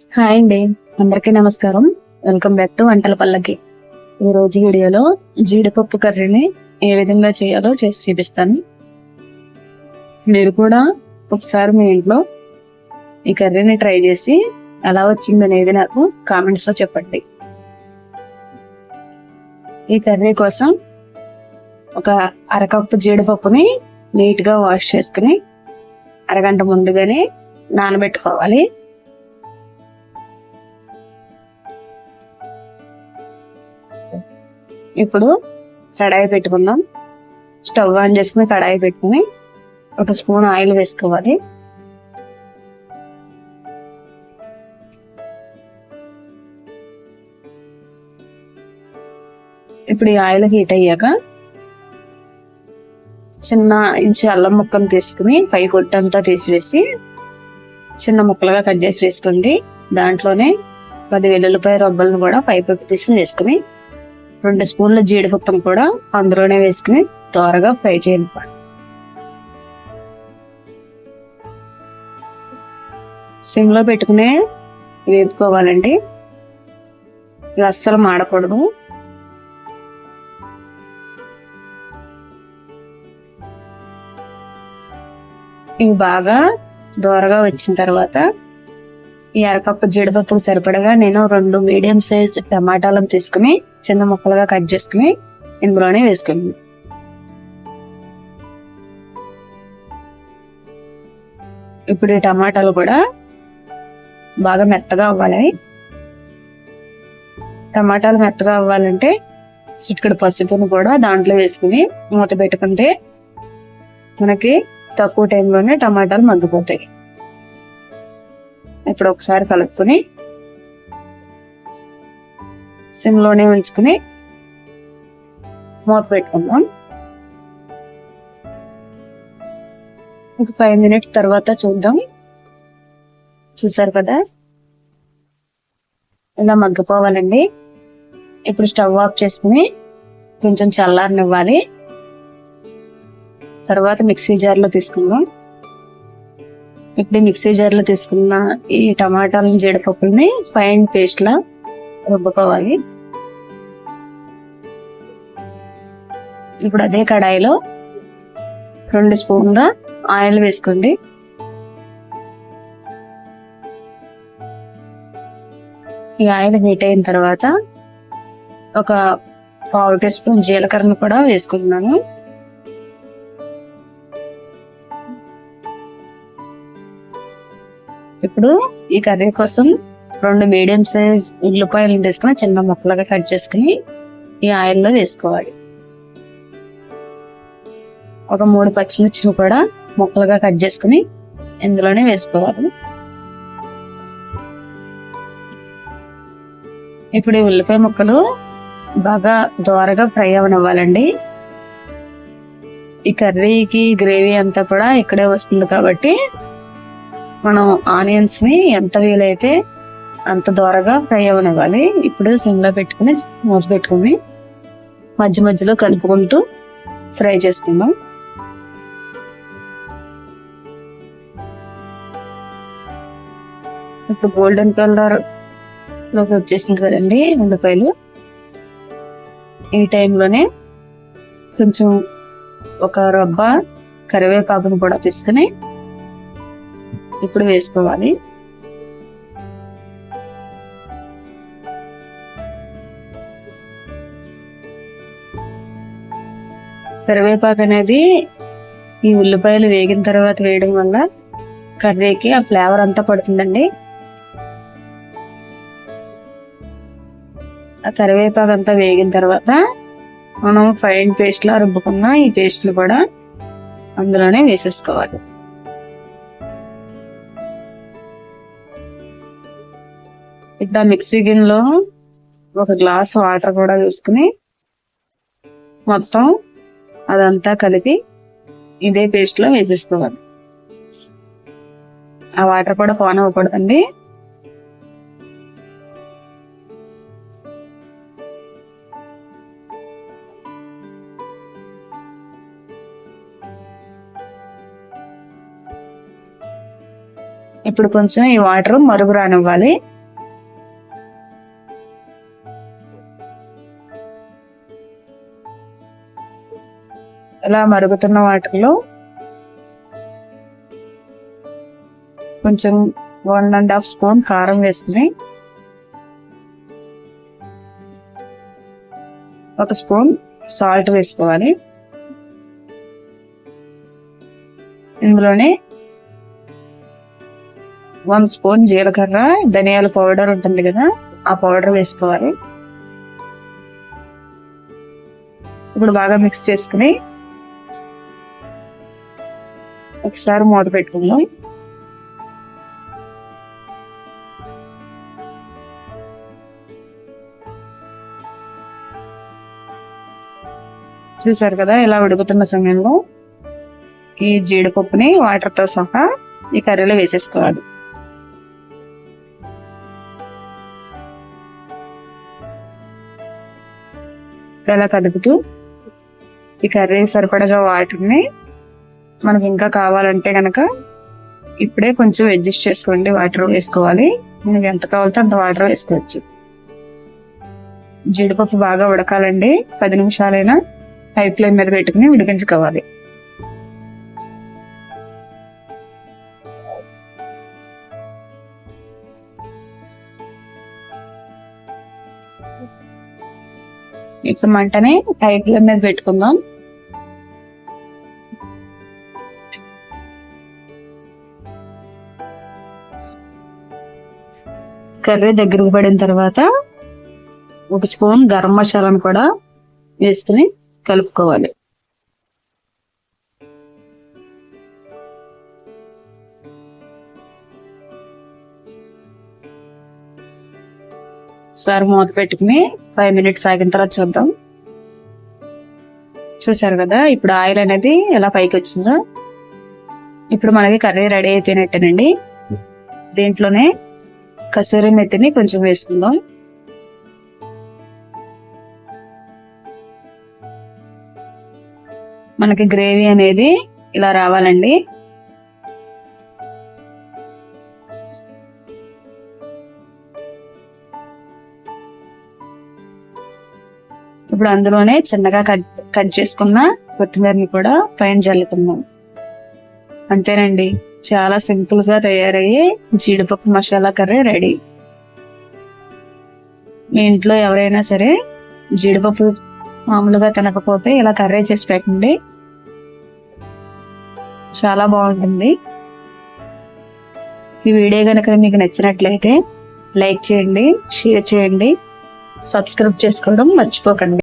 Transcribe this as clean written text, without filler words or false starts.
Hi అండి, అందరికీ నమస్కారం. వెల్కమ్ బ్యాక్ టు వంటల పల్లకి. ఈ రోజు వీడియోలో జీడిపప్పు కర్రీని ఏ విధంగా చేయాలో చేసి చూపిస్తాను. మీరు కూడా ఒకసారి మీ ఇంట్లో ఈ కర్రీని ట్రై చేసి ఎలా వచ్చిందనేది నాకు కామెంట్స్ లో చెప్పండి. ఈ కర్రీ కోసం ఒక అరకప్పు జీడిపప్పుని నీట్ గా వాష్ చేసుకుని అరగంట ముందుగానే నానబెట్టుకోవాలి. ఇప్పుడు కడాయి పెట్టుకుందాం. స్టవ్ ఆన్ చేసుకుని కడాయి పెట్టుకుని ఒక స్పూన్ ఆయిల్ వేసుకోవాలి. ఇప్పుడు ఈ ఆయిల్ హీట్ అయ్యాక చిన్న ఇంచు అల్లం ముక్కను తీసుకుని పై పొట్టంతా తీసివేసి చిన్న ముక్కలుగా కట్ చేసి వేసుకోండి. దాంట్లోనే 10 వెల్లుల్లిపాయ రబ్బలను కూడా పై పొట్టు తీసి వేసుకుని 2 స్పూన్ల జీడిపప్పును కూడా అందులోనే వేసుకుని త్వరగా ఫ్రై చేయండి. సిమ్ లో పెట్టుకునే వేపుకోవాలండి, ఇవి అస్సలు మాడకూడదు. ఇవి బాగా దోరగా వచ్చిన తర్వాత ఈ అరకప్పు జీడిపప్పుకు సరిపడగా నేను 2 మీడియం సైజ్ టమాటాలను తీసుకుని చిన్న ముక్కలుగా కట్ చేసుకుని ఇందులోనే వేసుకున్నాను. ఇప్పుడు ఈ టమాటాలు కూడా బాగా మెత్తగా అవ్వాలి. టమాటాలు మెత్తగా అవ్వాలంటే చిటికెడు పసుపును కూడా దాంట్లో వేసుకుని మూత పెట్టుకుంటే మనకి తక్కువ టైంలోనే టమాటాలు మగ్గిపోతాయి. ఇప్పుడు ఒకసారి కలుపుకొని సిమ్ లోనే ఉంచుకుని మూత పెట్టుకుందాం. ఒక 5 మినిట్స్ తర్వాత చూద్దాం. చూసారు కదా, ఇలా మగ్గిపోవాలండి. ఇప్పుడు స్టవ్ ఆఫ్ చేసుకుని కొంచెం చల్లారనివ్వాలి. తర్వాత మిక్సీ జార్లో తీసుకుందాం. ఇప్పుడు మిక్సీ జార్లో తీసుకున్న ఈ టమాటాలను జీడిపప్పుల్ని ఫైన్ పేస్ట్ లా రుబ్బుకోవాలి. ఇప్పుడు అదే కడాయిలో 2 స్పూన్ల ఆయిల్ వేసుకోండి. ఈ ఆయిల్ హీట్ అయిన తర్వాత ఒక 1/2 టీ స్పూన్ జీలకర్రను కూడా వేసుకుంటున్నాను. ఇప్పుడు ఈ కర్రీ కోసం 2 మీడియం సైజ్ ఉల్లిపాయలను తీసుకుని చిన్న ముక్కలుగా కట్ చేసుకుని ఈ ఆయిల్లో వేసుకోవాలి. ఒక 3 పచ్చిమిర్చిని కూడా ముక్కలుగా కట్ చేసుకుని ఇందులోనే వేసుకోవాలి. ఇప్పుడు ఈ ఉల్లిపాయ ముక్కలు బాగా దోరగా ఫ్రై అవనివ్వాలండి. ఈ కర్రీకి గ్రేవీ అంతా కూడా ఇక్కడే వస్తుంది కాబట్టి మనం ఆనియన్స్ ని ఎంత వీలైతే అంత దోరగా ఫ్రై అవనివ్వాలి. ఇప్పుడు సిమ్ లో పెట్టుకుని మూత పెట్టుకుని మధ్య మధ్యలో కలుపుకుంటూ ఫ్రై చేసుకుందాం. ఇప్పుడు గోల్డెన్ కలర్ లోకి వచ్చేసింది కదండి ఉల్లిపాయలు. ఈ టైంలోనే కొంచెం ఒక రబ్బ కరివేపాకును కూడా తీసుకుని ఇప్పుడు వేసుకోవాలి. కరివేపాకు అనేది ఈ ఉల్లిపాయలు వేగిన తర్వాత వేయడం వల్ల కర్రీకి ఆ ఫ్లేవర్ అంతా పడుతుందండి. ఆ కరివేపాకు అంతా వేగిన తర్వాత మనం ఫైన్ పేస్ట్ లా రుబ్బుకున్న ఈ పేస్ట్ ను కూడా అందులోనే వేసేసుకోవాలి. ఇట్లా మిక్సీ గిన్నెలో ఒక గ్లాస్ వాటర్ కూడా వేసుకుని మొత్తం అదంతా కలిపి ఇదే పేస్ట్ లో వేసేసుకోవాలి. ఆ వాటర్ కూడా పాన్ అవ్వకూడదండి. ఇప్పుడు కొంచెం ఈ వాటర్ మరుగు రానివ్వాలి. ఇలా మరుగుతున్న వాటర్లో కొంచెం 1.5 స్పూన్ కారం వేసుకుని 1 స్పూన్ సాల్ట్ వేసుకోవాలి. ఇందులోనే 1 స్పూన్ జీలకర్ర ధనియాల పౌడర్ ఉంటుంది కదా, ఆ పౌడర్ వేసుకోవాలి. ఇప్పుడు బాగా మిక్స్ చేసుకుని ఒకసారి మూత పెట్టుకుందాం. చూసారు కదా, ఇలా ఉడుకుతున్న సమయంలో ఈ జీడిపప్పుని వాటర్ తో సహా ఈ కర్రీలో వేసేసుకోవాలి. ఇలా కలుపుతూ ఈ కర్రీ సరిపడగా వాటర్ని మనకి ఇంకా కావాలంటే కనుక ఇప్పుడే కొంచెం అడ్జస్ట్ చేసుకోండి. వాటర్ వేసుకోవాలి, మనకి ఎంత కావాలంటే అంత వాటర్ వేసుకోవచ్చు. జీడిపప్పు బాగా ఉడకాలండి. 10 నిమిషాలైనా హై ఫ్లేమ్ మీద పెట్టుకుని ఉడికించుకోవాలి. ఇప్పుడు మంటని హై ఫ్లేమ్ మీద పెట్టుకుందాం. కర్రీ దగ్గరకు పడిన తర్వాత 1 స్పూన్ గరం మసాలాను కూడా వేసుకుని కలుపుకోవాలి. సార్ మూత పెట్టుకుని 5 మినిట్స్ ఆగిన తర్వాత చూద్దాం. చూసారు కదా, ఇప్పుడు ఆయిల్ అనేది ఎలా పైకి వచ్చిందో. ఇప్పుడు మనకి కర్రీ రెడీ అయిపోయినట్టేనండి. దీంట్లోనే కసూరి మెత్తిని కొంచెం వేసుకుందాం. మనకి గ్రేవీ అనేది ఇలా రావాలండి. ఇప్పుడు అందులోనే చిన్నగా కట్ చేసుకున్న కొత్తిమీరని కూడా పైన జల్లుకుందాం. అంతేనండి, చాలా సింపుల్ గా తయారయ్యే జీడిపప్పు మసాలా కర్రీ రెడీ. మీ ఇంట్లో ఎవరైనా సరే జీడిపప్పు మామూలుగా తినకపోతే ఇలా కర్రీ చేసి పెట్టండి, చాలా బాగుంటుంది. ఈ వీడియో కనుక మీకు నచ్చినట్లయితే లైక్ చేయండి, షేర్ చేయండి, సబ్స్క్రైబ్ చేసుకోవడం మర్చిపోకండి.